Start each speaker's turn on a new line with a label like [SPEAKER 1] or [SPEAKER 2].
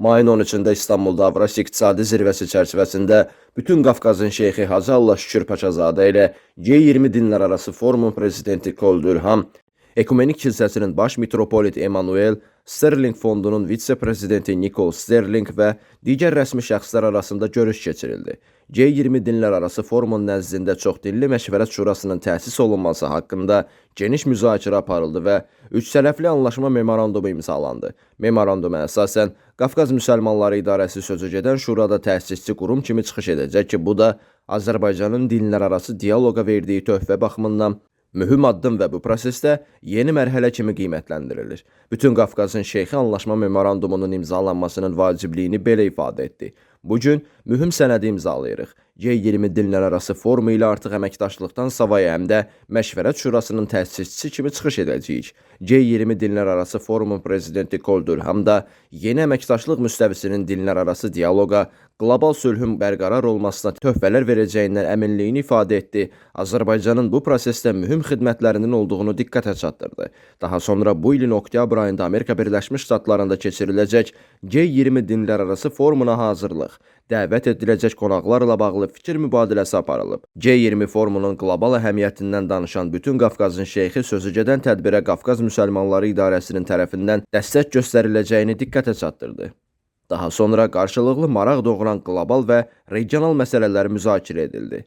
[SPEAKER 1] Mayın 13-də İstanbulda Avrasiya İqtisadi Zirvəsi çərçivəsində bütün Qafqazın şeyxi Hacı Allah Şükür Paşazadə ilə G20 dinlərarası forumun prezidenti Koldu İlham, Ekumenik Kilsəsinin baş mitropolit Emanuel, Sterling Fondunun vitse-prezidenti Nikol Sterling və digər rəsmi şəxslər arasında görüş keçirildi. G20 dinlərarası forumun nəzdində çoxdilli məşvərət şurasının təsis olunması haqqında geniş müzakirə aparıldı və üçtərəfli anlaşma memorandumu imzalandı. Memoranduma əsasən, Qafqaz Müsəlmanları İdarəsi sözügedən şurada təsisçi qurum kimi çıxış edəcək ki, bu da Azərbaycanın dinlərarası dialoqa verdiyi töhfə baxımından mühüm addım və bu prosesdə yeni mərhələ kimi qiymətləndirilir. Bütün Qafqazın şeyxi anlaşma memorandumunun imzalanmasının vacibliyini belə ifadə etdi. Bugün mühüm sənədi imzalayırıq. G20 dinlərarası forumu ilə artıq əməkdaşlıqdan savayı həm də Məşvərət Şurasının təsisçisi kimi çıxış edəcəyik. G20 dinlərarası forumun prezidenti Koldu İlham da yeni əməkdaşlıq müstəvisinin dinlərarası dialoqa, qlobal sülhün bərqərar olmasına töhfələr verəcəyindən əminliyini ifadə etdi. Azərbaycanın bu prosesdə mühüm xidmətlərinin olduğunu diqqətə çatdırdı. Daha sonra bu ilin oktyabr ayında Amerika Birləşmiş Ştatlarında keçiriləcək G20 dinlərarası forumuna hazırlıq, dəvət ediləcək qonaqlarla bağlı fikir mübadiləsi aparılıb. G20 forumunun qlobal əhəmiyyətindən danışan bütün Qafqazın şeyxi sözügedən tədbirə Qafqaz Müsəlmanları İdarəsinin tərəfindən dəstək göstəriləcəyini diqqətə çatdırdı. Daha sonra qarşılıqlı maraq doğuran qlobal və regional məsələlər müzakirə edildi.